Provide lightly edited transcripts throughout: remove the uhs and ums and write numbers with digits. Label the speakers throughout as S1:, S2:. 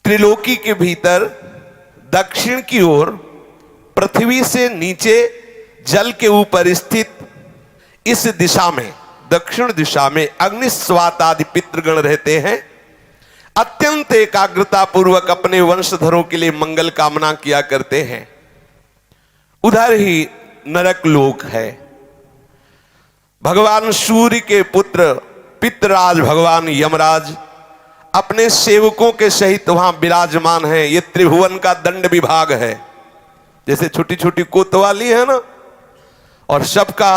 S1: त्रिलोकी के भीतर दक्षिण की ओर पृथ्वी से नीचे जल के ऊपर स्थित इस दिशा में, दक्षिण दिशा में अग्निस्वात आदि पितृगण रहते हैं। अत्यंत एकाग्रता पूर्वक अपने वंशधरों के लिए मंगल कामना किया करते हैं। उधर ही नरक लोक है। भगवान सूर्य के पुत्र पितृराज भगवान यमराज अपने सेवकों के सहित वहां विराजमान है। ये त्रिभुवन का दंड विभाग है। जैसे छोटी छोटी कोतवाली है ना, और सबका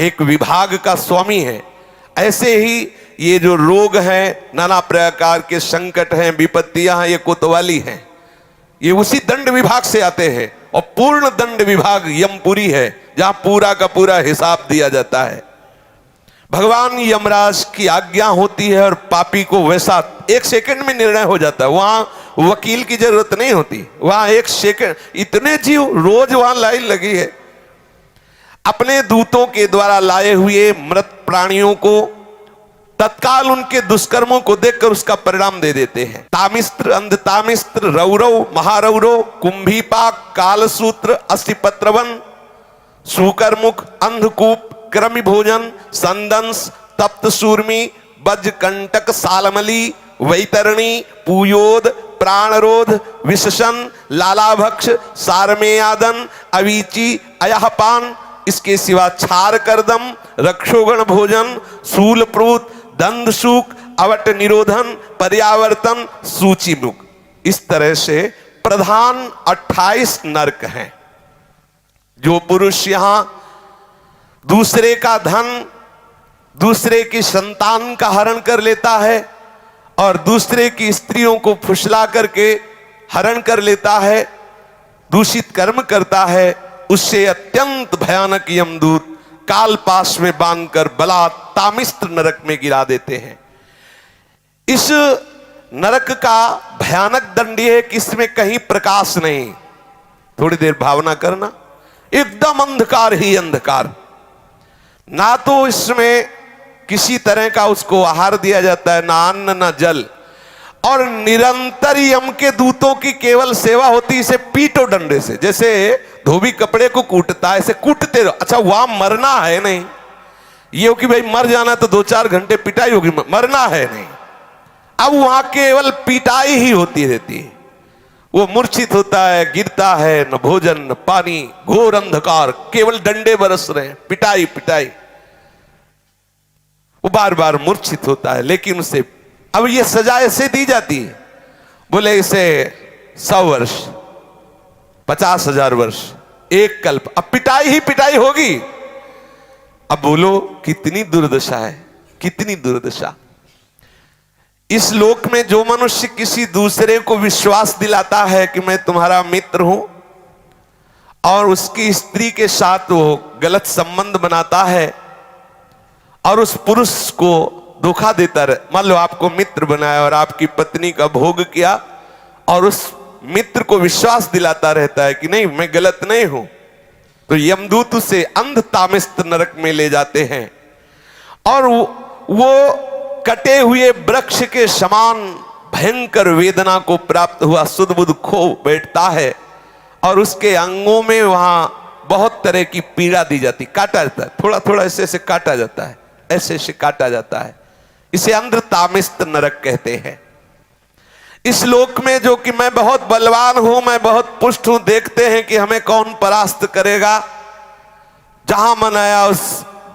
S1: एक विभाग का स्वामी है, ऐसे ही ये जो रोग हैं, नाना प्रकार के संकट हैं, विपत्तियां हैं, ये कोतवाली हैं। ये उसी दंड विभाग से आते हैं। और पूर्ण दंड विभाग यमपुरी है, जहां पूरा का पूरा हिसाब दिया जाता है। भगवान यमराज की आज्ञा होती है और पापी को वैसा एक सेकंड में निर्णय हो जाता है। वहां वकील की जरूरत नहीं होती। वहां एक सेकंड, इतने जीव रोज वहां लाइन लगी है। अपने दूतों के द्वारा लाए हुए मृत प्राणियों को तत्काल उनके दुष्कर्मों को देखकर उसका परिणाम दे देते हैं। तामिस्त्र, अंधतामिस्त्र, रौरव, महारौरव, कुंभीपाक, कालसूत्र, अस्थिपत्रवन, सूकरमुख, अंधकूप, क्रमि भोजन, संदंस, तप्त सूर्मी, बज्रकंटक, सालमली, वैतरणी, पूयोद, प्राणरोध, विशसन, लालाभक्ष, सारमेयादन, अवीची, अयहपान, इसके सिवा क्षार करदम, रक्षोगण भोजन, शूलप्रूत, दंदसूक, अवट निरोधन, पर्यावर्तन, सूचिमुख। इस तरह से प्रधान 28 नरक हैं। जो पुरुष यहां दूसरे का धन, दूसरे की संतान का हरण कर लेता है और दूसरे की स्त्रियों को फुसला करके हरण कर लेता है, दूषित कर्म करता है, उससे अत्यंत भयानक यमदूत कालपाश में बांधकर बला तामिस्त्र नरक में गिरा देते हैं। इस नरक का भयानक दंड है कि इसमें कहीं प्रकाश नहीं। थोड़ी देर भावना करना, एकदम अंधकार ही अंधकार। ना तो इसमें किसी तरह का उसको आहार दिया जाता है, ना अन्न ना जल, और निरंतर यम के दूतों की केवल सेवा होती। इसे पीटो डंडे से, जैसे धोबी कपड़े को कूटता है, ऐसे कूटते रहो। अच्छा, वहां मरना है नहीं, ये हो कि भाई मर जाना तो 2-4 घंटे पिटाई होगी, मरना है नहीं। अब वहां केवल पिटाई ही होती रहती है। वो मूर्छित होता है, गिरता है, न भोजन न पानी, घोर अंधकार, केवल डंडे बरस रहे हैं, पिटाई पिटाई। वो बार बार मूर्छित होता है, लेकिन उसे अब ये सजा ऐसे दी जाती है, बोले इसे 100 वर्ष, 50,000 वर्ष, एक कल्प, अब पिटाई ही पिटाई होगी। अब बोलो कितनी दुर्दशा है, कितनी दुर्दशा। इस लोक में जो मनुष्य किसी दूसरे को विश्वास दिलाता है कि मैं तुम्हारा मित्र हूं, और उसकी स्त्री के साथ वो गलत संबंध बनाता है और उस पुरुष को धोखा देता रहे। मान लो आपको मित्र बनाया और आपकी पत्नी का भोग किया, और उस मित्र को विश्वास दिलाता रहता है कि नहीं मैं गलत नहीं हूं, तो यमदूत उसे अंध तामिस्त्र नरक में ले जाते हैं। और वो कटे हुए वृक्ष के समान भयंकर वेदना को प्राप्त हुआ सुध बुध खो बैठता है, और उसके अंगों में वहां बहुत तरह की पीड़ा दी जाती, काटा जाता है, थोड़ा थोड़ा ऐसे ऐसे काटा जाता है, ऐसे ऐसे काटा जाता है। इसे अंध तामिस्त्र नरक कहते हैं। इस लोक में जो कि मैं बहुत बलवान हूं, मैं बहुत पुष्ट हूं, देखते हैं कि हमें कौन परास्त करेगा। जहां मन आया उस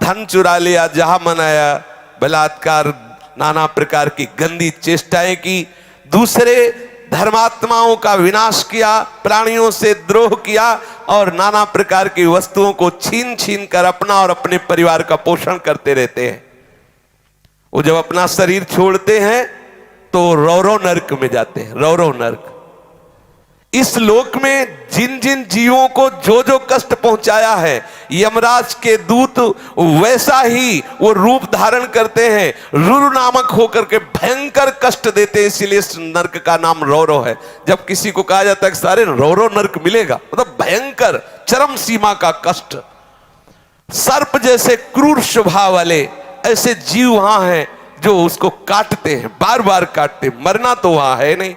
S1: धन चुरा लिया, जहां मन आया बलात्कार, नाना प्रकार की गंदी चेष्टाएं की, दूसरे धर्मात्माओं का विनाश किया, प्राणियों से द्रोह किया, और नाना प्रकार की वस्तुओं को छीन छीन कर अपना और अपने परिवार का पोषण करते रहते हैं। वो जब अपना शरीर छोड़ते हैं तो रौरव नरक में जाते हैं, रौरव नरक। इस लोक में जिन जिन जीवों को जो जो कष्ट पहुंचाया है, यमराज के दूत वैसा ही वो रूप धारण करते हैं, रुरु नामक होकर के भयंकर कष्ट देते हैं। इसीलिए इस नरक का नाम रौरव है। जब किसी को कहा जाता है कि सारे रौरव नरक मिलेगा, मतलब भयंकर चरम सीमा का कष्ट। सर्प जैसे क्रूर स्वभाव वाले ऐसे जीव वहां हैं जो उसको काटते हैं, बार बार काटते। मरना तो वहां है नहीं,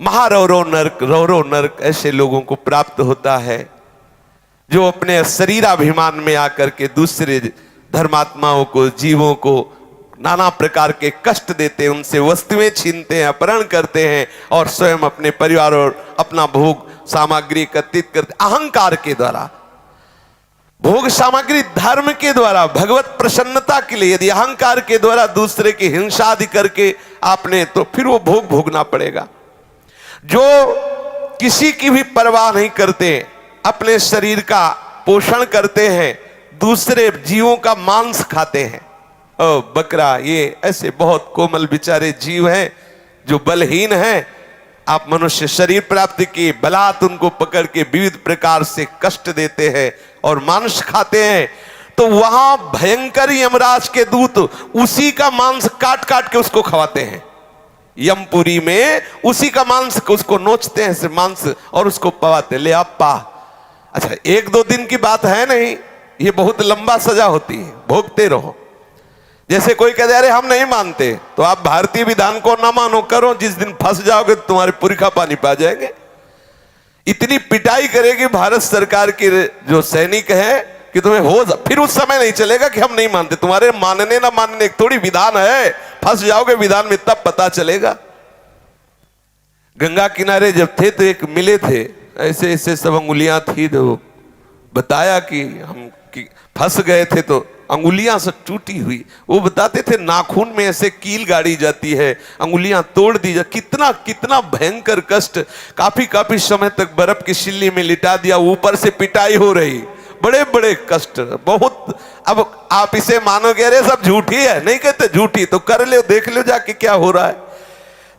S1: महारौरव नरक, रौरव नरक ऐसे लोगों को प्राप्त होता है जो अपने शरीराभिमान में आकर के दूसरे धर्मात्माओं को, जीवों को नाना प्रकार के कष्ट देते हैं, उनसे वस्तुएं छीनते हैं, अपहरण करते हैं और स्वयं अपने परिवार और अपना भोग सामग्री एकत्रित करते, अहंकार के द्वारा, भोग सामग्री धर्म के द्वारा, भगवत प्रसन्नता के लिए। यदि अहंकार के द्वारा दूसरे की हिंसा आदि करके आपने, तो फिर वो भोग भोगना पड़ेगा। जो किसी की भी परवाह नहीं करते, अपने शरीर का पोषण करते हैं, दूसरे जीवों का मांस खाते हैं। ओ बकरा, ये ऐसे बहुत कोमल बेचारे जीव हैं जो बलहीन हैं। आप मनुष्य शरीर प्राप्त किए, बलात् उनको पकड़ के विविध प्रकार से कष्ट देते हैं और मांस खाते हैं, तो वहां भयंकर यमराज के दूत उसी का मांस काट काट के उसको खवाते हैं। यमपुरी में उसी का मांस उसको नोचते हैं से मांस और उसको पवाते, ले आप पा। अच्छा, एक दो दिन की बात है नहीं, ये बहुत लंबा सजा होती है, भोगते रहो। जैसे कोई कह दे अरे हम नहीं मानते, तो आप भारतीय विधान को ना मानो, करो, जिस दिन फंस जाओगे तो तुम्हारे पुरखा पानी पा जाएंगे। इतनी पिटाई करेगी भारत सरकार की जो सैनिक है कि तुम्हें हो फिर उस समय नहीं चलेगा कि हम नहीं मानते। तुम्हारे मानने ना मानने एक थोड़ी विधान है, फंस जाओगे विधान में तब पता चलेगा। गंगा किनारे जब थे तो एक मिले थे, ऐसे ऐसे सब अंगुलियां थी, तो बताया कि हम फंस गए थे तो अंगुलियां सब टूटी हुई। वो बताते थे नाखून में ऐसे कील गाड़ी जाती है, अंगुलियां तोड़ दी जाती, कितना कितना भयंकर कष्ट। काफी काफी समय तक बर्फ की सिल्ली में लिटा दिया, ऊपर से पिटाई हो रही, बड़े बड़े कष्ट बहुत। अब आप इसे मानोगे अरे सब झूठी है, नहीं कहते झूठी, तो कर ले, देख लो जाके क्या हो रहा है।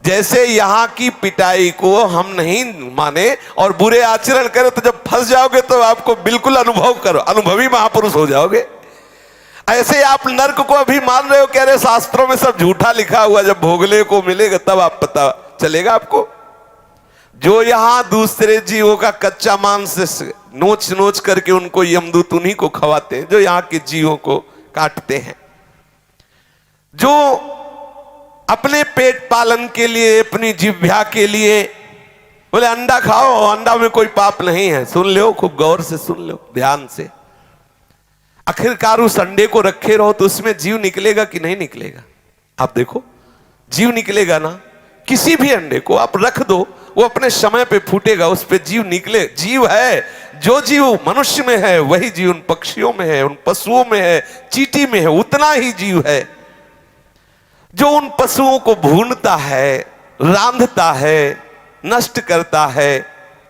S1: जैसे यहां की पिटाई को हम नहीं माने और बुरे आचरण करें, तो जब फंस जाओगे तो आपको बिल्कुल अनुभव करो, अनुभवी महापुरुष हो जाओगे। ऐसे आप नर्क को अभी मान रहे हो कि अरे शास्त्रों में सब झूठा लिखा हुआ, जब भोगले को मिलेगा तब आप पता चलेगा आपको। जो यहां दूसरे जीवों का कच्चा मांस नोच नोच करके उनको यमदूत उन्हीं को खवाते हैं, जो यहां के जीवों को काटते हैं। जो अपने पेट पालन के लिए, अपनी जिह्वा के लिए बोले अंडा खाओ, अंडा में कोई पाप नहीं है, सुन लो, खूब गौर से सुन लो, ध्यान से। आखिरकार उस अंडे को रखे रहो तो उसमें जीव निकलेगा कि नहीं निकलेगा? आप देखो, जीव निकलेगा ना। किसी भी अंडे को आप रख दो, वो अपने समय पे फूटेगा, उस पे जीव निकले। जीव है, जो जीव मनुष्य में है वही जीव उन पक्षियों में है, उन पशुओं में है, चींटी में है, उतना ही जीव है। जो उन पशुओं को भूनता है, रांधता है, नष्ट करता है,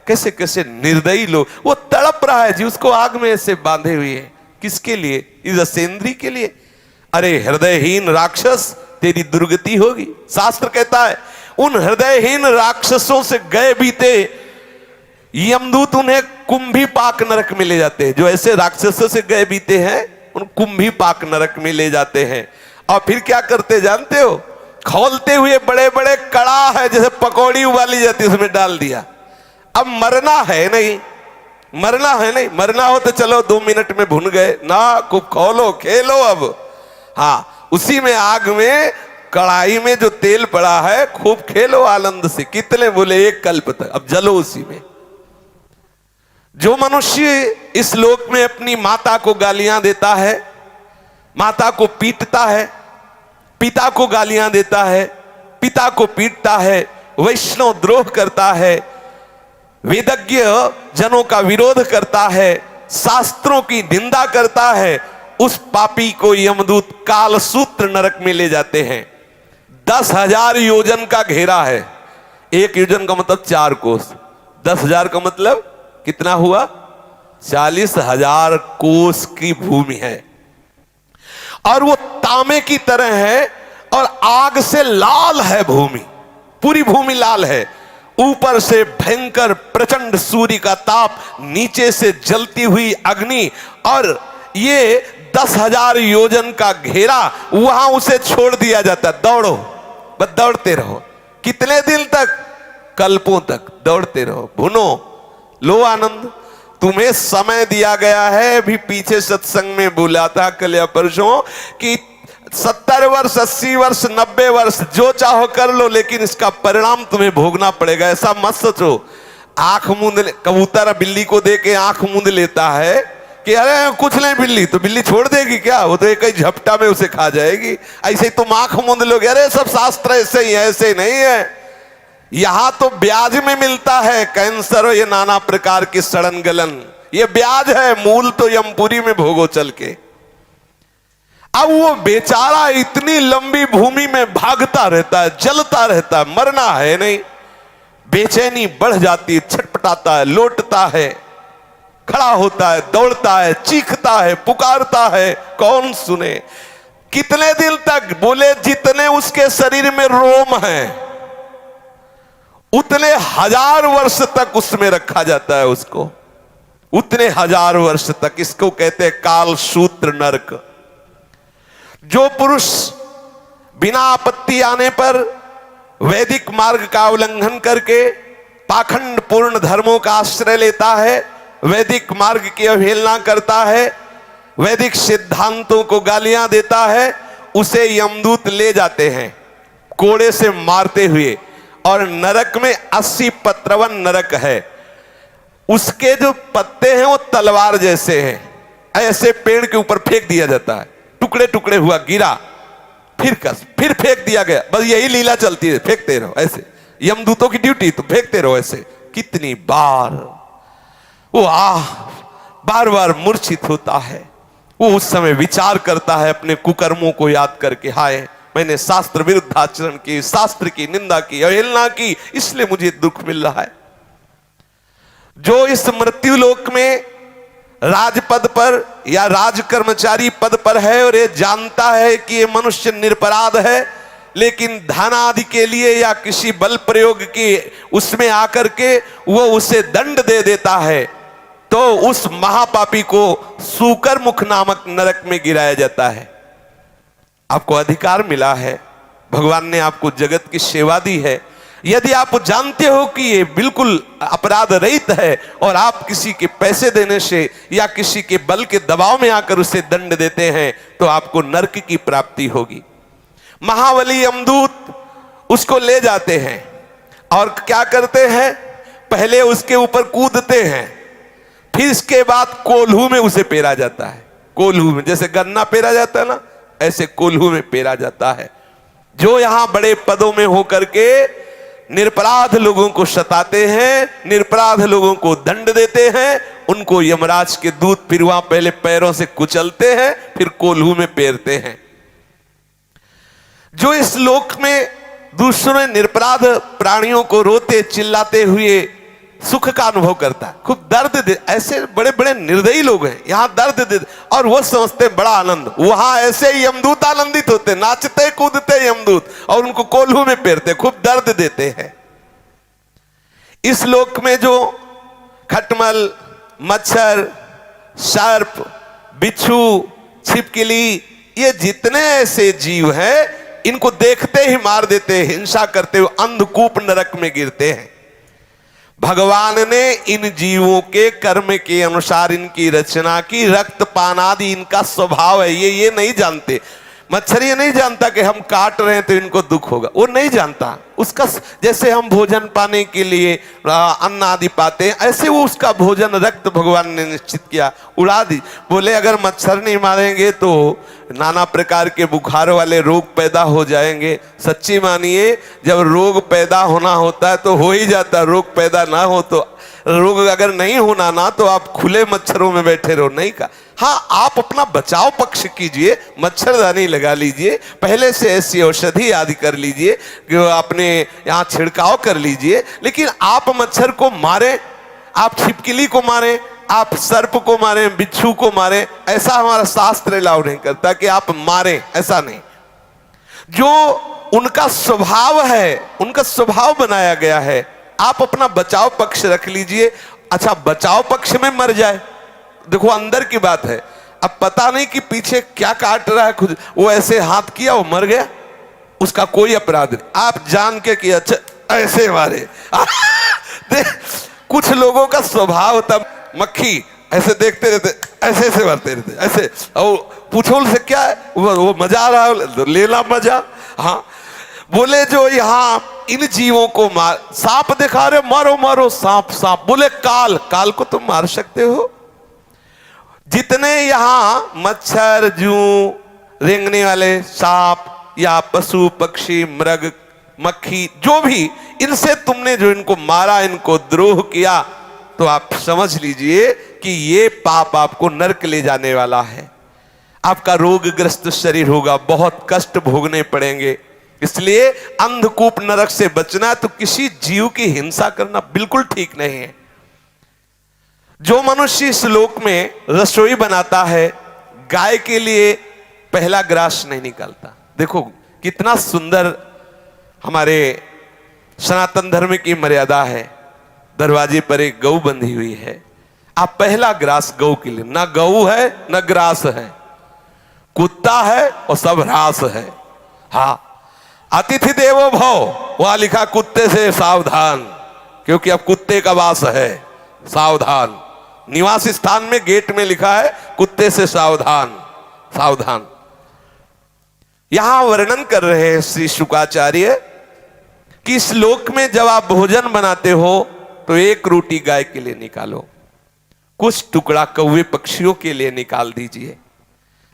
S1: कैसे कैसे निर्दयी लोग, वो तड़प रहा है जी, उसको आग में ऐसे बांधे हुए है। किसके लिए? इस असेंद्री के लिए। अरे हृदयहीन राक्षस, तेरी दुर्गति होगी। शास्त्र कहता है उन हृदयहीन राक्षसों से गए बीते यमदूत उन्हें कुंभी पाक नरक में ले जाते हैं। जो ऐसे राक्षसों से गए बीते हैं उन कुंभी पाक नरक में ले जाते हैं। और फिर क्या करते जानते हो? खोलते हुए बड़े बड़े कड़ा है, जैसे पकौड़ी उबाली जाती है, उसमें डाल दिया। अब मरना है नहीं, मरना है नहीं, मरना हो तो चलो 2 मिनट में भुन गए ना, खूब खोलो, खेलो। अब हाँ, उसी में आग में, कढ़ाई में जो तेल पड़ा है, खूब खेलो आनंद से। कितने बोले? 1 कल्प तक। अब जलो उसी में। जो मनुष्य इस लोक में अपनी माता को गालियां देता है, माता को पीटता है, पिता को गालियां देता है, पिता को पीटता है, वैष्णव द्रोह करता है, वेदज्ञ जनों का विरोध करता है, शास्त्रों की निंदा करता है, उस पापी को यमदूत कालसूत्र नरक में ले जाते हैं। 10,000 योजन का घेरा है। 1 योजन का मतलब 4 कोस, 10,000 का मतलब कितना हुआ? 40,000 कोस की भूमि है। और वो तांबे की तरह है और आग से लाल है भूमि, पूरी भूमि लाल है। ऊपर से भयंकर प्रचंड सूर्य का ताप, नीचे से जलती हुई अग्नि, और ये 10,000 योजन का घेरा, वहां उसे छोड़ दिया जाता। दौड़ो, बस दौड़ते रहो। कितने दिन तक? कल्पों तक दौड़ते रहो, भुनो, लो आनंद। तुम्हें समय दिया गया है। भी पीछे सत्संग में बोला था कल या परसों कि 70 वर्ष, 80 वर्ष, 90 वर्ष जो चाहो कर लो, लेकिन इसका परिणाम तुम्हें भोगना पड़ेगा। ऐसा मत सोचो। आंख मूंद कबूतर बिल्ली को दे के आंख मूंद लेता है कि अरे कुछ नहीं, बिल्ली तो बिल्ली छोड़ देगी क्या, वो तो एक ही झपटा में उसे खा जाएगी। ऐसे ही तुम आंख मूंद लोगे, अरे सब शास्त्र ऐसे ही है, ऐसे नहीं है। यहां तो ब्याज में मिलता है कैंसर और ये नाना प्रकार की सड़न गलन, ये ब्याज है। मूल तो यमपुरी में भोगो चल के। अब वो बेचारा इतनी लंबी भूमि में भागता रहता है, जलता रहता है, मरना है नहीं। बेचैनी बढ़ जाती है, छटपटाता है, लोटता है, खड़ा होता है, दौड़ता है, चीखता है, पुकारता है, कौन सुने। कितने दिन तक? बोले जितने उसके शरीर में रोम है उतने 1000 वर्ष तक उसमें रखा जाता है उसको, उतने 1000 वर्ष तक। इसको कहते हैं काल सूत्र नरक। जो पुरुष बिना आपत्ति आने पर वैदिक मार्ग का उल्लंघन करके पाखंड पूर्ण धर्मों का आश्रय लेता है, वैदिक मार्ग की अवहेलना करता है, वैदिक सिद्धांतों को गालियां देता है, उसे यमदूत ले जाते हैं कोड़े से मारते हुए। और नरक में 80 पत्रवन नरक है। उसके जो पत्ते हैं वो तलवार जैसे हैं, ऐसे पेड़ के ऊपर फेंक दिया जाता है, टुकड़े टुकड़े हुआ, गिरा, फिर कस, फिर फेंक दिया गया। बस यही लीला चलती है, फेंकते रहो ऐसे। यमदूतों की ड्यूटी तो फेंकते रहो ऐसे। कितनी बार वो बार बार मूर्छित होता है। वो उस समय विचार करता है अपने कुकर्मों को याद करके, हाय मैंने शास्त्र विरुद्ध आचरण की, शास्त्र की निंदा की, अवहेलना की, इसलिए मुझे दुख मिल रहा है। जो इस मृत्यु लोक में राजपद पर या राज कर्मचारी पद पर है और ये जानता है कि ये मनुष्य निरपराध है, लेकिन धन आदि के लिए या किसी बल प्रयोग की उसमें आकर के वो उसे दंड दे देता है, तो उस महापापी को सूकर मुख नामक नरक में गिराया जाता है। आपको अधिकार मिला है, भगवान ने आपको जगत की सेवा दी है। यदि आप जानते हो कि ये बिल्कुल अपराध रहित है और आप किसी के पैसे देने से या किसी के बल के दबाव में आकर उसे दंड देते हैं, तो आपको नरक की प्राप्ति होगी। महाबली यमदूत उसको ले जाते हैं और क्या करते हैं, पहले उसके ऊपर कूदते हैं, फिर इसके बाद कोल्हू में उसे पेरा जाता है। कोल्हू में, जैसे गन्ना पेरा जाता है ना, ऐसे कोल्हू में पेरा जाता है। जो यहां बड़े पदों में होकर के निरपराध लोगों को सताते हैं, निरपराध लोगों को दंड देते हैं, उनको यमराज के दूत फिर वहां पहले पैरों से कुचलते हैं, फिर कोल्हू में पेरते हैं। जो इस लोक में दूसरे निरपराध प्राणियों को रोते चिल्लाते हुए सुख का अनुभव करता है, खूब दर्द दे, ऐसे बड़े बड़े निर्दयी लोग हैं, यहां दर्द दे और वो समझते बड़ा आनंद। वहां ऐसे ही यमदूत आनंदित होते, नाचते कूदते यमदूत और उनको कोल्हू में पेरते, खूब दर्द देते हैं। इस लोक में जो खटमल, मच्छर, सर्प, बिच्छू, छिपकली, ये जितने ऐसे जीव हैं, इनको देखते ही मार देते, हिंसा करते हुए अंधकूप नरक में गिरते हैं। भगवान ने इन जीवों के कर्म के अनुसार इनकी रचना की। रक्तपान आदि इनका स्वभाव है, ये नहीं जानते। मच्छर ये नहीं जानता कि हम काट रहे हैं तो इनको दुख होगा, वो नहीं जानता। उसका जैसे हम भोजन पाने के लिए अन्न आदि पाते हैं, ऐसे वो उसका भोजन रक्त भगवान ने निश्चित किया, उड़ा दी। बोले अगर मच्छर नहीं मारेंगे तो नाना प्रकार के बुखार वाले रोग पैदा हो जाएंगे। सच्ची मानिए, जब रोग पैदा होना होता है तो हो ही जाता, रोग पैदा ना हो तो, रोग अगर नहीं होना ना तो आप खुले मच्छरों में बैठे रहो, नहीं का। हाँ, आप अपना बचाव पक्ष कीजिए, मच्छरदानी लगा लीजिए, पहले से ऐसी औषधि आदि कर लीजिए, अपने यहाँ छिड़काव कर लीजिए, लेकिन आप मच्छर को मारे, आप छिपकली को मारे, आप सर्प को मारे, बिच्छू को मारे, ऐसा हमारा शास्त्र अलाउ नहीं करता कि आप मारे, ऐसा नहीं। जो उनका स्वभाव है, उनका स्वभाव बनाया गया है, आप अपना बचाव पक्ष रख लीजिए। अच्छा, बचाव पक्ष में मर जाए, देखो अंदर की बात है, अब पता नहीं कि पीछे क्या काट रहा है, खुद वो ऐसे हाथ किया वो मर गया, उसका कोई अपराध नहीं। आप जान के कि अच्छा ऐसे मारे कुछ लोगों का स्वभाव होता, मक्खी ऐसे देखते रहते, ऐसे ऐसे भरते रहते, ऐसे। और पूछो से क्या है, वो मजा आ रहा है, लेला मजा। हाँ, बोले जो यहाँ इन जीवों को मार, सांप दिखा रहे, मारो मारो सांप सांप। बोले काल, काल को तुम मार सकते हो? जितने यहां मच्छर, जू, रेंगने वाले सांप या पशु पक्षी मृग मक्खी जो भी, इनसे तुमने जो इनको मारा, इनको द्रोह किया, तो आप समझ लीजिए कि ये पाप आपको नरक ले जाने वाला है। आपका रोगग्रस्त शरीर होगा, बहुत कष्ट भोगने पड़ेंगे। इसलिए अंधकूप नरक से बचना, तो किसी जीव की हिंसा करना बिल्कुल ठीक नहीं है। जो मनुष्य इस लोक में रसोई बनाता है, गाय के लिए पहला ग्रास नहीं निकालता। देखो कितना सुंदर हमारे सनातन धर्म की मर्यादा है। दरवाजे पर एक गऊ बंधी हुई है, आप पहला ग्रास गऊ के लिए, ना गऊ है ना ग्रास है, कुत्ता है और सब ह्रास है। हाँ, अतिथि देवो भव, वहां लिखा कुत्ते से सावधान, क्योंकि अब कुत्ते का वास है, सावधान। निवास स्थान में गेट में लिखा है कुत्ते से सावधान, सावधान। यहां वर्णन कर रहे हैं श्री शुकाचार्य कि इस लोक में जब आप भोजन बनाते हो तो एक रोटी गाय के लिए निकालो, कुछ टुकड़ा कौवे पक्षियों के लिए निकाल दीजिए।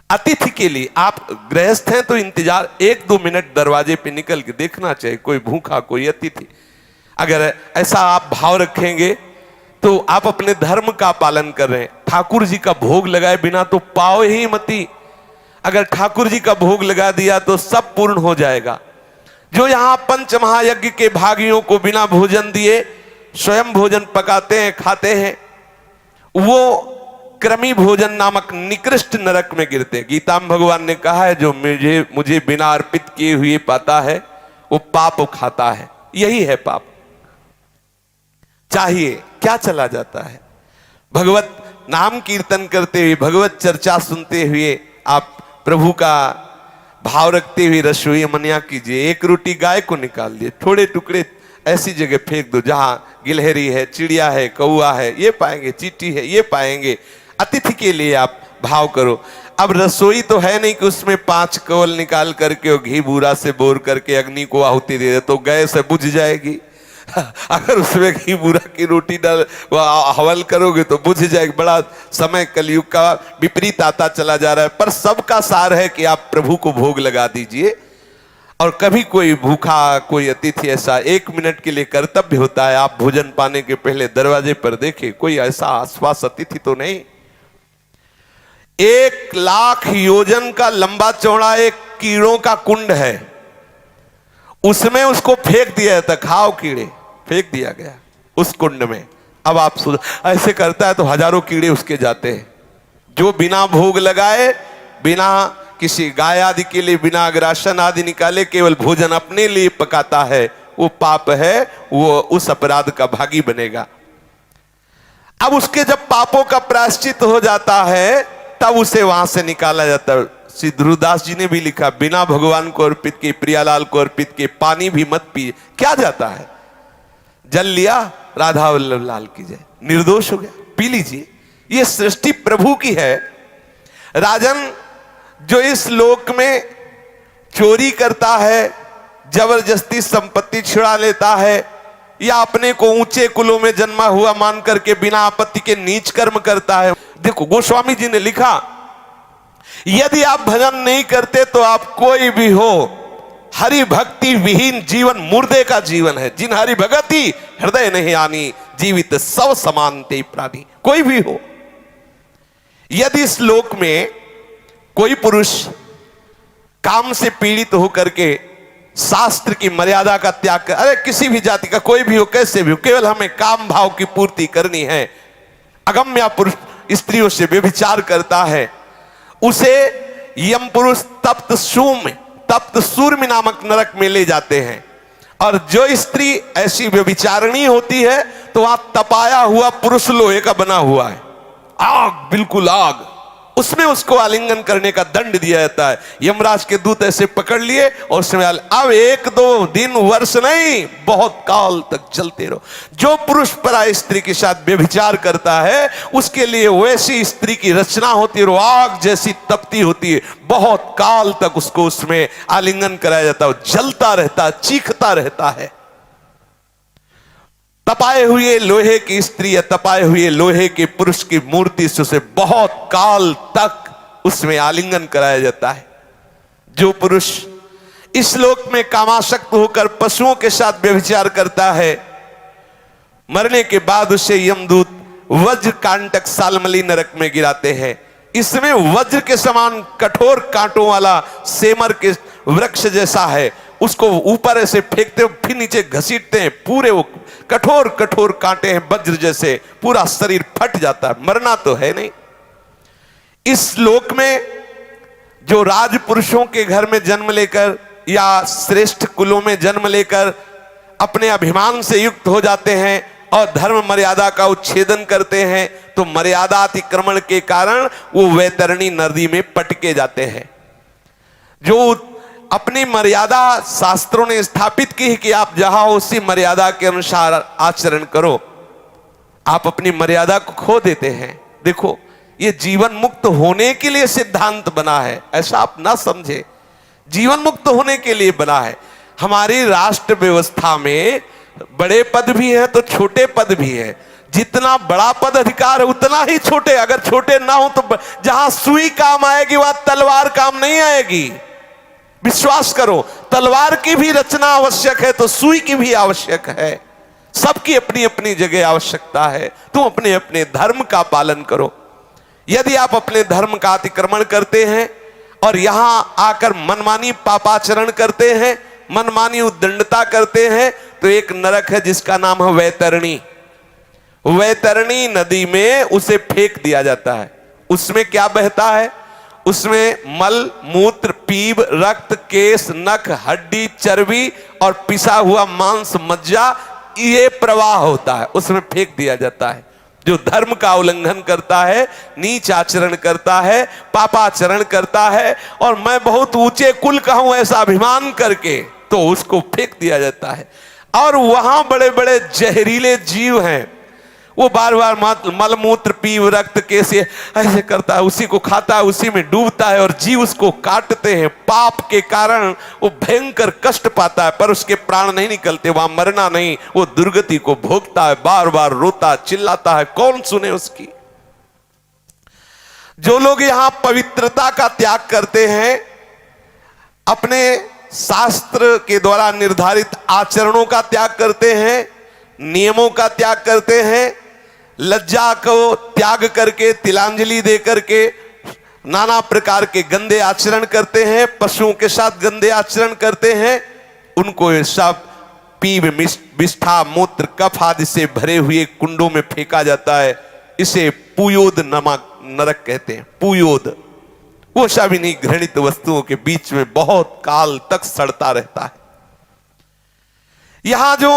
S1: अतिथि के लिए, आप गृहस्थ हैं तो इंतजार 1-2 मिनट दरवाजे पे निकल के देखना चाहिए, कोई भूखा कोई अतिथि। अगर ऐसा आप भाव रखेंगे तो आप अपने धर्म का पालन कर रहे हैं। ठाकुर जी का भोग लगाए बिना तो पाओ ही मती। अगर ठाकुर जी का भोग लगा दिया तो सब पूर्ण हो जाएगा। जो यहां पंच महायज्ञ के भागियों को बिना भोजन दिए स्वयं भोजन पकाते हैं, खाते हैं, वो क्रमी भोजन नामक निकृष्ट नरक में गिरते। गीता में भगवान ने कहा है, जो मुझे बिना अर्पित किए हुए पाता है वो पाप खाता है। यही है पाप। चाहिए क्या चला जाता है? भगवत नाम कीर्तन करते हुए, भगवत चर्चा सुनते हुए आप प्रभु का भाव रखते हुए रसोई मनिया कीजिए। एक रोटी गाय को निकाल दिए, थोड़े टुकड़े ऐसी जगह फेंक दो जहां गिलहरी है, चिड़िया है, कौआ है, ये पाएंगे, चींटी है, ये पाएंगे। अतिथि के लिए आप भाव करो। अब रसोई तो है नहीं कि उसमें 5 कवल निकाल करके और घी बूरा से बोर करके अग्नि को आहुति दे दे, तो गैस बुझ जाएगी। अगर उसमें घी बूरा की रोटी डाल हवल करोगे तो बुझ जाएगी। बड़ा समय कलयुग का विपरीत आता चला जा रहा है। पर सबका सार है कि आप प्रभु को भोग लगा दीजिए। और कभी कोई भूखा कोई अतिथि ऐसा 1 मिनट के लिए कर्तव्य होता है, आप भोजन पाने के पहले दरवाजे पर देखें कोई ऐसा आसपास अतिथि तो नहीं। 1 लाख योजन का लंबा चौड़ा एक कीड़ों का कुंड है, उसमें उसको फेंक दिया जाता, खाओ कीड़े, फेंक दिया गया उस कुंड में। अब आप ऐसे करता है तो हजारों कीड़े उसके जाते हैं। जो बिना भोग लगाए, बिना किसी गाय आदि के लिए, बिना अग्रासन आदि निकाले, केवल भोजन अपने लिए पकाता है, वो पाप है, वो उस अपराध का भागी बनेगा। अब उसके जब पापों का प्रायश्चित हो जाता है तब उसे वहां से निकाला जाता है। श्री ध्रुवदास जी ने भी लिखा, बिना भगवान को अर्पित के, प्रियालाल को अर्पित के पानी भी मत पिए। क्या जाता है? जल लिया, राधा वल्लभ लाल की जय, निर्दोष हो गया, पी लीजिए। ये सृष्टि प्रभु की है। राजन, जो इस लोक में चोरी करता है, जबरदस्ती संपत्ति छुड़ा लेता है, या अपने को ऊंचे कुलों में जन्मा हुआ मान करके बिना आपत्ति के नीच कर्म करता है। देखो गोस्वामी जी ने लिखा, यदि आप भजन नहीं करते तो आप कोई भी हो, हरि भक्ति विहीन जीवन मुर्दे का जीवन है। जिन हरि भगति हृदय नहीं आनी, जीवित सब समानते प्राणी। कोई भी हो, यदि इस लोक में कोई पुरुष काम से पीड़ित होकर के शास्त्र की मर्यादा का त्याग कर, अरे किसी भी जाति का कोई भी हो, कैसे भी हो, केवल हमें काम भाव की पूर्ति करनी है, अगम्य पुरुष स्त्रियों से व्यभिचार करता है, उसे यम पुरुष तप्त सूर्य नामक नरक में ले जाते हैं। और जो स्त्री ऐसी व्यभिचारिणी होती है तो वहां तपाया हुआ पुरुष लोहे का बना हुआ है, आग, बिल्कुल आग, उसमें उसको आलिंगन करने का दंड दिया जाता है। यमराज के दूत ऐसे पकड़ लिए और उसमें अब 1-2 दिन वर्ष नहीं, बहुत काल तक चलते रहो। जो पुरुष पराई स्त्री के साथ व्यभिचार करता है उसके लिए वैसी स्त्री की रचना होती है, आग जैसी तपती होती है, बहुत काल तक उसको उसमें आलिंगन कराया जाता है, जलता रहता है, चीखता रहता है। तपाए हुए लोहे की स्त्री या तपाए हुए लोहे के पुरुष की मूर्ति से उसे बहुत काल तक उसमें आलिंगन कराया जाता है। जो पुरुष इस लोक में कामासक्त होकर पशुओं के साथ व्यभिचार करता है, मरने के बाद उसे यमदूत वज्र कांटक सालमली नरक में गिराते हैं। इसमें वज्र के समान कठोर कांटों वाला सेमर के वृक्ष जैसा है, उसको ऊपर ऐसे फेंकते हो फिर नीचे घसीटते हैं, पूरे वो कठोर कठोर कांटे हैं वज्र जैसे, पूरा शरीर फट जाता है, मरना तो है नहीं। इस लोक में जो राजपुरुषों के घर में जन्म लेकर या श्रेष्ठ कुलों में जन्म लेकर अपने अभिमान से युक्त हो जाते हैं और धर्म मर्यादा का उच्छेदन करते हैं, तो मर्यादा अतिक्रमण के कारण वो वैतरणी नदी में पटके जाते हैं। जो अपनी मर्यादा शास्त्रों ने स्थापित की है कि आप जहां हो उसी मर्यादा के अनुसार आचरण करो, आप अपनी मर्यादा को खो देते हैं। देखो, ये जीवन मुक्त होने के लिए सिद्धांत बना है, ऐसा आप ना समझे, जीवन मुक्त होने के लिए बना है। हमारी राष्ट्र व्यवस्था में बड़े पद भी है तो छोटे पद भी है। जितना बड़ा पद अधिकार है उतना ही छोटे, अगर छोटे ना हो तो जहां सुई काम आएगी वहां तलवार काम नहीं आएगी। विश्वास करो, तलवार की भी रचना आवश्यक है तो सुई की भी आवश्यक है। सबकी अपनी अपनी जगह आवश्यकता है। तुम अपने अपने धर्म का पालन करो। यदि आप अपने धर्म का अतिक्रमण करते हैं और यहां आकर मनमानी पापाचरण करते हैं, मनमानी उद्दंडता करते हैं, तो एक नरक है जिसका नाम है वैतरणी। वैतरणी नदी में उसे फेंक दिया जाता है। उसमें क्या बहता है? उसमें मल, मूत्र, पीप, रक्त, केश, नख, हड्डी, चर्बी और पिसा हुआ मांस, मज्जा, ये प्रवाह होता है, उसमें फेंक दिया जाता है। जो धर्म का उल्लंघन करता है, नीच आचरण करता है, पापाचरण करता है और मैं बहुत ऊंचे कुल का हूं ऐसा अभिमान करके, तो उसको फेंक दिया जाता है। और वहां बड़े बड़े जहरीले जीव हैं, वो बार बार मलमूत्र, पीव, रक्त, केस ऐसे करता है, उसी को खाता है, उसी में डूबता है और जीव उसको काटते हैं। पाप के कारण वो भयंकर कष्ट पाता है पर उसके प्राण नहीं निकलते, वहां मरना नहीं, वो दुर्गति को भोगता है, बार बार रोता चिल्लाता है, कौन सुने उसकी। जो लोग यहां पवित्रता का त्याग करते हैं, अपने शास्त्र के द्वारा निर्धारित आचरणों का त्याग करते हैं, नियमों का त्याग करते हैं, लज्जा को त्याग करके, तिलांजलि दे करके नाना प्रकार के गंदे आचरण करते हैं, पशुओं के साथ गंदे आचरण करते हैं, उनको ये सब पीव, विष्ठा, मूत्र, कफ आदि से भरे हुए कुंडों में फेंका जाता है। इसे पुयोद नरक कहते हैं। पुयोद वो शाविनी घृणित वस्तुओं के बीच में बहुत काल तक सड़ता रहता है। यहां जो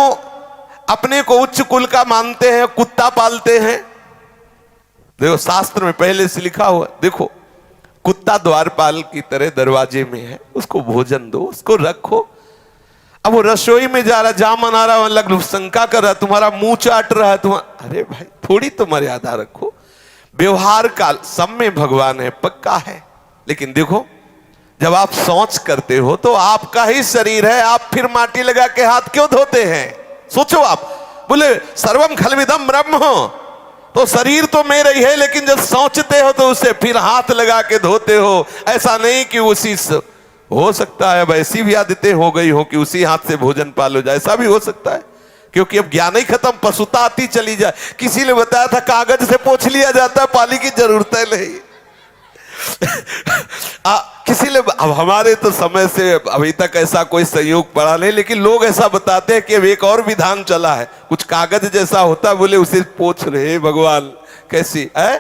S1: अपने को उच्च कुल का मानते हैं, कुत्ता पालते हैं, देखो शास्त्र में पहले से लिखा हुआ, देखो कुत्ता द्वारपाल की तरह दरवाजे में है, उसको भोजन दो, उसको रखो। अब वो रसोई में जा रहा, जहां मना रहा लग शंका कर रहा, तुम्हारा मुंह चाट रहा है, अरे भाई थोड़ी तो मर्यादा रखो। व्यवहार का सब में भगवान है, पक्का है, लेकिन देखो जब आप शौच करते हो तो आपका ही शरीर है, आप फिर माटी लगा के हाथ क्यों धोते हैं? सोचो आप, बोले सर्वम खलविदम ब्रह्म हो, तो शरीर तो मेरा ही है, लेकिन जब सोचते हो तो उसे फिर हाथ लगा के धोते हो। ऐसा नहीं कि उसी हो सकता है वैसी भी आदतें हो गई हो कि उसी हाथ से भोजन पालो जाए, ऐसा भी हो सकता है, क्योंकि अब ज्ञान ही खत्म, पशुता आती चली जाए। किसी ने बताया था कागज से पोंछ लिया जाता है, पानी की जरूरत है नहीं। किसी ने, अब हमारे तो समय से अभी तक ऐसा कोई संयोग पड़ा नहीं, लेकिन लोग ऐसा बताते हैं कि अब एक और विधान चला है, कुछ कागज जैसा होता है, बोले उसे पोंछ रहे। भगवान कैसी है?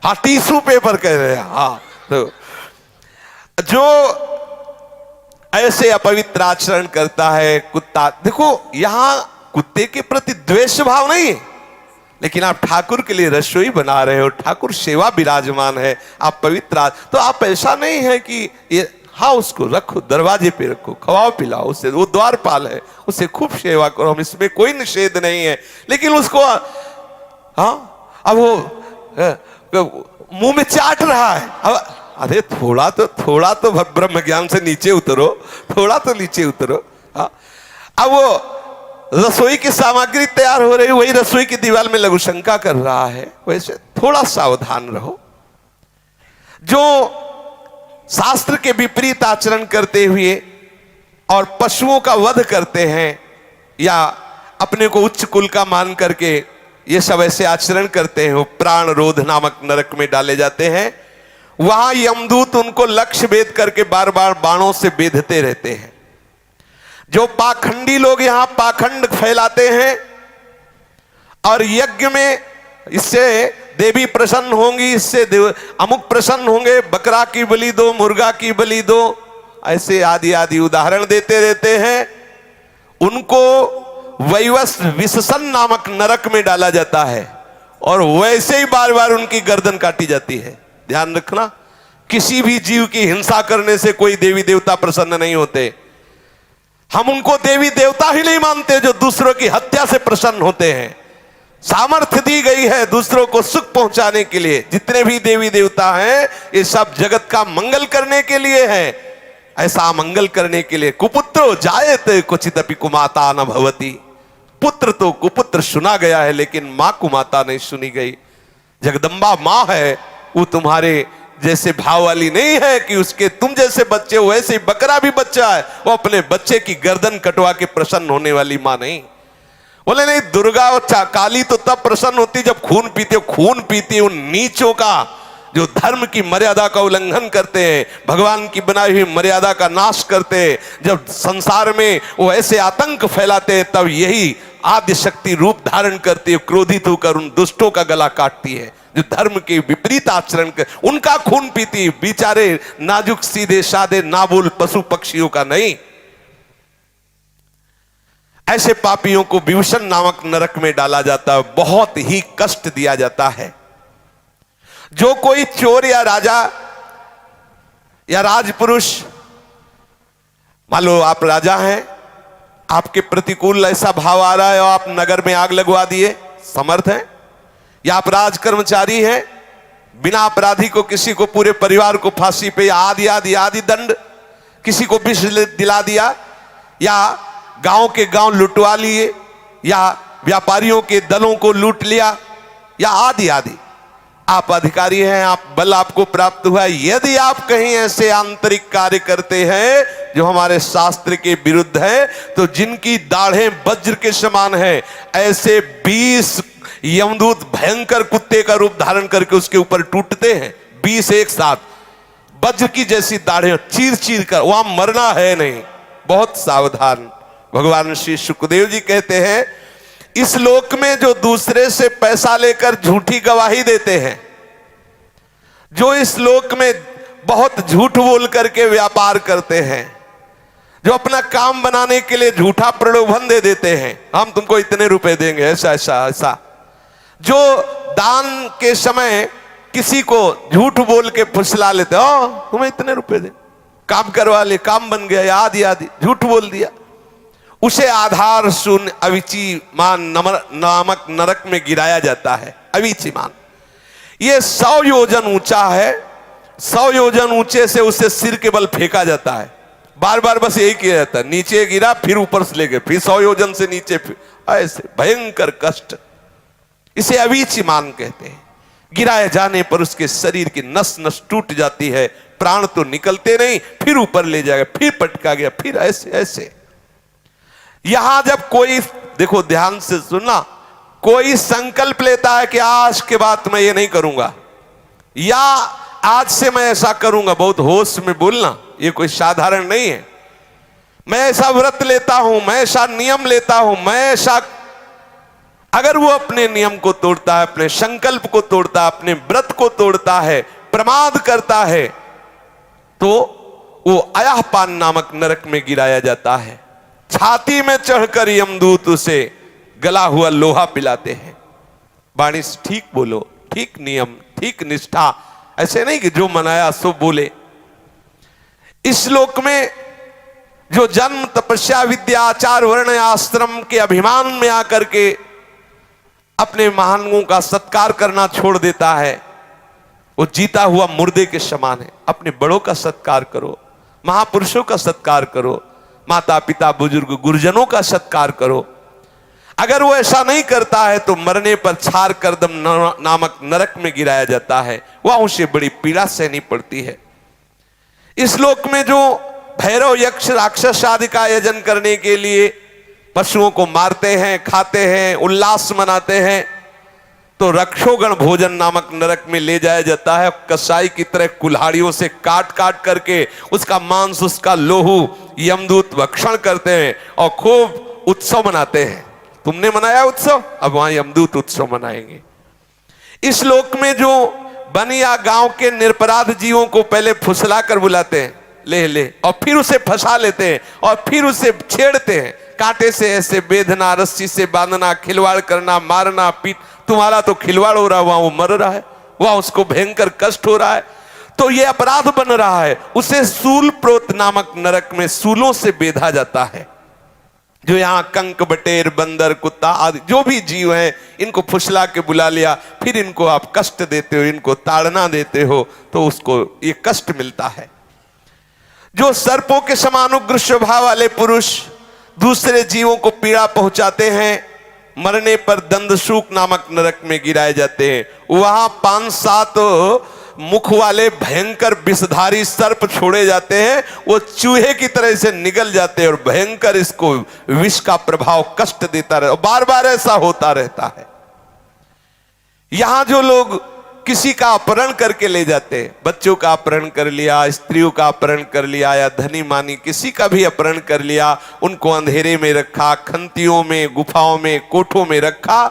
S1: हाँ, टिश्यू पेपर कह रहे हैं। हाँ, तो जो ऐसे अपवित्र आचरण करता है कुत्ता, देखो यहां कुत्ते के प्रति द्वेष भाव नहीं है, लेकिन आप ठाकुर के लिए रसोई बना रहे हो, ठाकुर सेवा विराजमान है, आप पवित्र, तो आप ऐसा नहीं है कि ये हाँ उसको रखो, दरवाजे पे रखो, खवाओ पिलाओ उसे, वो द्वारपाल है, उसे खूब सेवा करो, हम इसमें कोई निषेध नहीं है। लेकिन उसको हाँ अब वो मुंह में चाट रहा है, अब अरे थोड़ा तो ब्रह्म ज्ञान से नीचे उतरो, थोड़ा तो नीचे उतरो। हाँ अब वो रसोई की सामग्री तैयार हो रही, वही रसोई की दीवार में लघु शंका कर रहा है, वैसे थोड़ा सावधान रहो। जो शास्त्र के विपरीत आचरण करते हुए और पशुओं का वध करते हैं या अपने को उच्च कुल का मान करके ये सब ऐसे आचरण करते हैं, वो प्राण रोध नामक नरक में डाले जाते हैं। वहां यमदूत उनको लक्ष्य भेद करके बार बार बाणों से बेधते रहते हैं। जो पाखंडी लोग यहां पाखंड फैलाते हैं और यज्ञ में इससे देवी प्रसन्न होंगी, इससे अमुक प्रसन्न होंगे, बकरा की बलि दो, मुर्गा की बलि दो, ऐसे आदि आदि उदाहरण देते रहते हैं। उनको वैवस विशसन नामक नरक में डाला जाता है और वैसे ही बार बार उनकी गर्दन काटी जाती है। ध्यान रखना, किसी भी जीव की हिंसा करने से कोई देवी देवता प्रसन्न नहीं होते। हम उनको देवी देवता ही नहीं मानते जो दूसरों की हत्या से प्रसन्न होते हैं। सामर्थ्य दी गई है दूसरों को सुख पहुंचाने के लिए। जितने भी देवी देवता हैं ये सब जगत का मंगल करने के लिए है, ऐसा मंगल करने के लिए। कुपुत्रो जायते क्वचिदपि कुमाता न भवति। पुत्र तो कुपुत्र सुना गया है लेकिन मां कुमाता नहीं सुनी गई। जगदम्बा मां है, वो तुम्हारे जैसे भाव वाली नहीं है कि उसके तुम जैसे बच्चे हो, वैसे ही बकरा भी बच्चा है, वो अपने बच्चे की गर्दन कटवा के प्रसन्न होने वाली मां नहीं। बोले नहीं, दुर्गा और काली तो तब प्रसन्न होती जब खून पीती हो। खून पीती उन नीचों का जो धर्म की मर्यादा का उल्लंघन करते हैं, भगवान की बनाई हुई मर्यादा का नाश करते हैं। जब संसार में वो ऐसे आतंक फैलाते हैं तब यही आद्य शक्ति रूप धारण करती है, क्रोधित होकर उन दुष्टों का गला काटती है जो धर्म के विपरीत आचरण कर, उनका खून पीती। बेचारे नाजुक सीधे साधे नाबुल पशु पक्षियों का नहीं। ऐसे पापियों को विभूषण नामक नरक में डाला जाता है, बहुत ही कष्ट दिया जाता है। जो कोई चोर या राजा या राजपुरुष, मान लो आप राजा हैं, आपके प्रतिकूल ऐसा भाव आ रहा है और आप नगर में आग लगवा दिए, समर्थ हैं। या आप राज कर्मचारी हैं, बिना अपराधी को किसी को पूरे परिवार को फांसी पे आदि आदि आदि दंड, किसी को विष दिला दिया, या गांव के गांव लुटवा लिए, या व्यापारियों के दलों को लूट लिया, या आदि आदि। आप अधिकारी हैं, आप बल आपको प्राप्त हुआ। यदि आप कहीं ऐसे आंतरिक कार्य करते हैं जो हमारे शास्त्र के विरुद्ध है, तो जिनकी दाढ़ें वज्र के समान है, ऐसे 20 यमदूत भयंकर कुत्ते का रूप धारण करके उसके ऊपर टूटते हैं। 20 एक साथ वज्र की जैसी दाढ़ें चीर चीर कर, वहां मरना है नहीं, बहुत सावधान। भगवान श्री सुखदेव जी कहते हैं, इस लोक में जो दूसरे से पैसा लेकर झूठी गवाही देते हैं, जो इस लोक में बहुत झूठ बोल करके व्यापार करते हैं, जो अपना काम बनाने के लिए झूठा प्रलोभन दे देते हैं, हम तुमको इतने रुपए देंगे, ऐसा ऐसा ऐसा, जो दान के समय किसी को झूठ बोल के फुसला लेते, ओ तुम्हें इतने रुपए दे, काम करवा ले, काम बन गया, आदि आदि झूठ बोल दिया, उसे आधार शून्य अविचीमान नामक नरक में गिराया जाता है। अविचीमान ये 100 योजन ऊंचा है, 100 योजन ऊंचे से उसे सिर के बल फेंका जाता है। बार बार बस यही किया जाता है, नीचे गिरा फिर ऊपर से ले गए, फिर 100 योजन से नीचे, फिर ऐसे भयंकर कष्ट। इसे अविचीमान कहते हैं। गिराए जाने पर उसके शरीर की नस नस टूट जाती है, प्राण तो निकलते नहीं, फिर ऊपर ले जाएगा, फिर पटका गया, फिर ऐसे ऐसे। यहां जब कोई, देखो ध्यान से सुनना, कोई संकल्प लेता है कि आज के बाद मैं ये नहीं करूंगा, या आज से मैं ऐसा करूंगा, बहुत होश में बोलना, ये कोई साधारण नहीं है। मैं ऐसा व्रत लेता हूं, मैं ऐसा नियम लेता हूं, मैं ऐसा, अगर वो अपने नियम को तोड़ता है, अपने संकल्प को तोड़ता है, अपने व्रत को तोड़ता है, प्रमाद करता है, तो वो अयहपान नामक नरक में गिराया जाता है। छाती में चढ़कर यमदूत उसे गला हुआ लोहा पिलाते हैं। वाणी से ठीक बोलो, ठीक नियम, ठीक निष्ठा, ऐसे नहीं कि जो मनाया सो बोले। इस लोक में जो जन्म, तपस्या, विद्या, आचार, वर्ण, आश्रम के अभिमान में आकर के अपने महानों का सत्कार करना छोड़ देता है, वो जीता हुआ मुर्दे के समान है। अपने बड़ों का सत्कार करो, महापुरुषों का सत्कार करो, माता पिता बुजुर्ग गुरुजनों का सत्कार करो। अगर वो ऐसा नहीं करता है तो मरने पर छार करदम नामक नरक में गिराया जाता है, वह उसे बड़ी पीड़ा सहनी पड़ती है। इस लोक में जो भैरव, यक्ष, राक्षस आदि का आयोजन करने के लिए पशुओं को मारते हैं, खाते हैं, उल्लास मनाते हैं, तो रक्षोगण भोजन नामक नरक में ले जाया जाता है। कसाई की तरह कुल्हाड़ियों से काट काट करके उसका मांस, उसका लोहू यमदूत भक्षण करते हैं और खूब उत्सव मनाते हैं। तुमने मनाया उत्सव, अब वहां यमदूत उत्सव मनाएंगे। इस लोक में जो बनिया गांव के निरपराध जीवों को पहले फुसला कर बुलाते हैं, ले ले, और फिर उसे फंसा लेते हैं और फिर उसे छेड़ते हैं, कांटे से ऐसे बेधना, रस्सी से बांधना, खिलवाड़ करना, मारना, पीट। तुम्हारा तो खिलवाड़ हो रहा है, वहां वो मर रहा है, वहां उसको भयंकर कष्ट हो रहा है, तो ये अपराध बन रहा है। उसे सूल प्रोत नामक नरक में सूलों से बेधा जाता है। जो यहाँ कंक, बटेर, बंदर, कुत्ता आदि जो भी जीव हैं, इनको फुसला के बुला लिया, फिर इनको आप कष्ट देते हो, इनको ताड़ना देते हो, तो उसको ये कष्ट मिलता है। जो सर्पों के समान उग्र स्वभाव वाले पुरुष दूसरे जीवों को पीड़ा पहुंचाते हैं, मरने पर दंदसूक नामक नरक में गिराए जाते हैं। वहां 5-7 मुख वाले भयंकर विषधारी सर्प छोड़े जाते हैं, वो चूहे की तरह से निगल जाते हैं और भयंकर इसको विष का प्रभाव कष्ट देता रहता, बार बार ऐसा होता रहता है। यहां जो लोग किसी का अपहरण करके ले जाते हैं, बच्चों का अपहरण कर लिया, स्त्रियों का अपहरण कर लिया, या धनी मानी किसी का भी अपहरण कर लिया, उनको अंधेरे में रखा, खंतियों में, गुफाओं में, कोठों में रखा,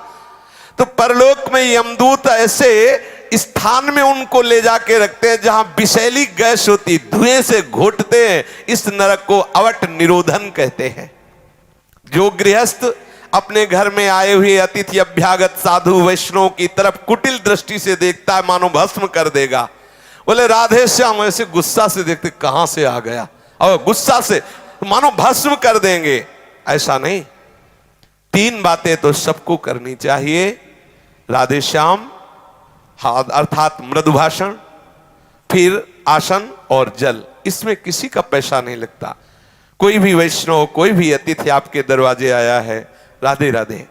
S1: तो परलोक में यमदूत ऐसे स्थान में उनको ले जाके रखते हैं जहां विषैली गैस होती, धुएं से घोटते हैं। इस नरक को अवट निरोधन कहते हैं। जो गृहस्थ अपने घर में आए हुए अतिथि, अभ्यागत, साधु, वैष्णव की तरफ कुटिल दृष्टि से देखता है, मानो भस्म कर देगा। बोले राधे श्याम, ऐसे गुस्सा से देखते, कहां से आ गया, और गुस्सा से मानो भस्म कर देंगे। ऐसा नहीं, 3 बातें तो सबको करनी चाहिए। राधे श्याम अर्थात मृदु भाषण, फिर आसन और जल, इसमें किसी का पैसा नहीं लगता। कोई भी वैष्णव, कोई भी अतिथि आपके दरवाजे आया है, राधे राधे,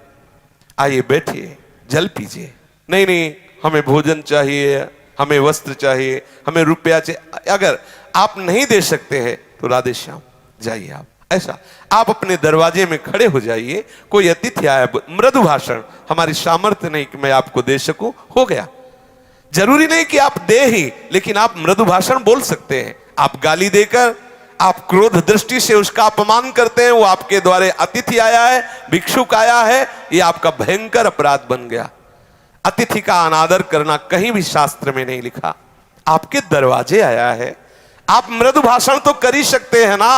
S1: आइए बैठिए, जल पीजिए, नहीं नहीं हमें भोजन चाहिए, हमें वस्त्र चाहिए, हमें रुपया चाहिए, अगर आप नहीं दे सकते हैं तो राधे श्याम जाइए आप। ऐसा आप अपने दरवाजे में खड़े हो जाइए, कोई अतिथि आया, मृदु भाषण, हमारी सामर्थ्य नहीं कि मैं आपको दे सकूं, हो गया। जरूरी नहीं कि आप दे ही, लेकिन आप मृदु भाषण बोल सकते हैं। आप गाली देकर, आप क्रोध दृष्टि से उसका अपमान करते हैं, वो आपके द्वारे अतिथि आया है, भिक्षुक आया है, ये आपका भयंकर अपराध बन गया। अतिथि का अनादर करना कहीं भी शास्त्र में नहीं लिखा। आपके दरवाजे आया है, आप मृदु भाषण तो कर ही सकते हैं ना।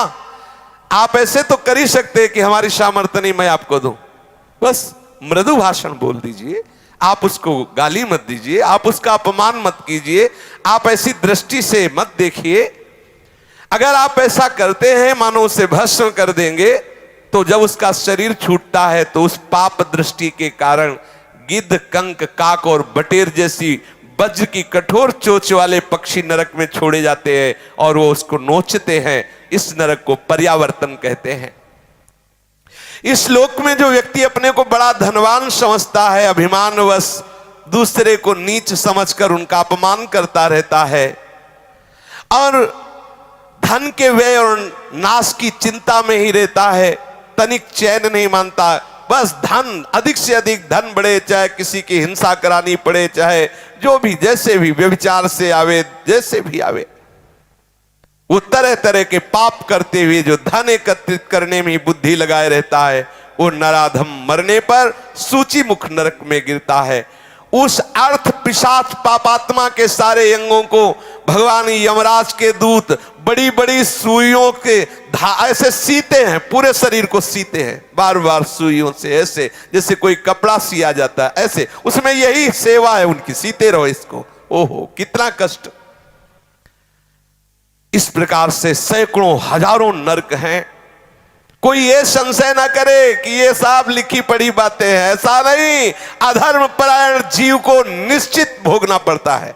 S1: आप ऐसे तो कर ही सकते हैं कि हमारी सामर्थ्य नहीं, मैं आपको दूं, बस मृदु भाषण बोल दीजिए। आप उसको गाली मत दीजिए, आप उसका अपमान मत कीजिए, आप ऐसी दृष्टि से मत देखिए। अगर आप ऐसा करते हैं, मानो उसे भस्म कर देंगे, तो जब उसका शरीर छूटता है तो उस पाप दृष्टि के कारण गिद्ध, कंक, काक और बटेर जैसी वज्र की कठोर चोंच वाले पक्षी नरक में छोड़े जाते हैं और वो उसको नोचते हैं। इस नरक को पर्यावर्तन कहते हैं। इस लोक में जो व्यक्ति अपने को बड़ा धनवान समझता है, अभिमानवश दूसरे को नीच समझकर उनका अपमान करता रहता है और धन के व्यय और नाश की चिंता में ही रहता है, तनिक चैन नहीं मानता, बस धन, अधिक से अधिक धन बढ़े, चाहे किसी की हिंसा करानी पड़े, चाहे जो भी, जैसे भी, व्यभिचार से आवे, जैसे भी आवे, वो तरह तरह के पाप करते हुए जो धन एकत्रित करने में बुद्धि लगाए रहता है, वो नराधम मरने पर सूची मुख नरक में गिरता है। उस अर्थ पिशाच पापात्मा के सारे अंगों को भगवान यमराज के दूत बड़ी बड़ी सुइयों के ऐसे सीते हैं, पूरे शरीर को सीते हैं बार बार सुइयों से, ऐसे जैसे कोई कपड़ा सिया जाता है ऐसे। उसमें यही सेवा है उनकी, सीते रहो इसको। ओहो कितना कष्ट। इस प्रकार से सैकड़ों हजारों नरक हैं। कोई ये संशय ना करे कि ये सब लिखी पढ़ी बातें हैं, ऐसा नहीं। अधर्म परायण जीव को निश्चित भोगना पड़ता है।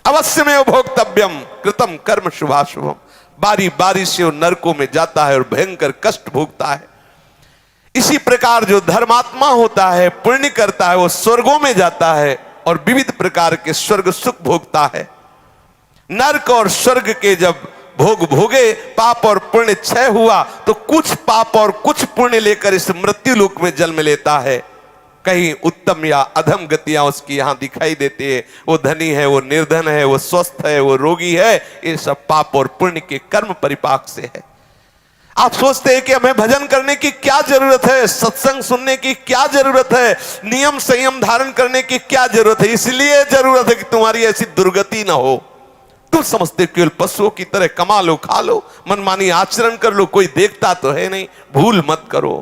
S1: अवश्य में भोक्तव्यम कृतम कर्म शुभाशुभम। बारी बारी से वो नरकों में जाता है और भयंकर कष्ट भोगता है। इसी प्रकार जो धर्मात्मा होता है, पुण्य करता है, वो स्वर्गों में जाता है और विविध प्रकार के स्वर्ग सुख भोगता है। नरक और स्वर्ग के जब भोग भोगे, पाप और पुण्य क्षय हुआ, तो कुछ पाप और कुछ पुण्य लेकर इस मृत्यु लोक में जन्म लेता है। कहीं उत्तम या अधम गतियां उसकी यहां दिखाई देती है। वो धनी है, वो निर्धन है, वो स्वस्थ है, वो रोगी है, ये सब पाप और पुण्य के कर्म परिपाक से है। आप सोचते हैं कि हमें भजन करने की क्या जरूरत है, सत्संग सुनने की क्या जरूरत है, नियम संयम धारण करने की क्या जरूरत है? इसलिए जरूरत है कि तुम्हारी ऐसी दुर्गति ना हो। तुम समझते केवल पशुओं की तरह कमा लो, खा लो, मनमानी आचरण कर लो, कोई देखता तो है नहीं। भूल मत करो।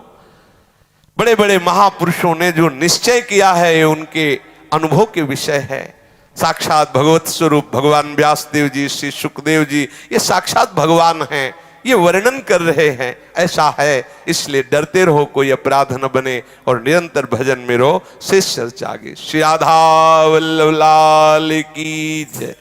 S1: बड़े बड़े महापुरुषों ने जो निश्चय किया है ये उनके अनुभव के विषय है। साक्षात भगवत स्वरूप भगवान व्यासदेव जी, श्री सुखदेव जी, ये साक्षात भगवान हैं, ये वर्णन कर रहे हैं। ऐसा है, इसलिए डरते रहो, कोई अपराध न बने और निरंतर भजन में रहो। शेष चर्चा आगे। श्री राधा वल्लभ लाल की जय।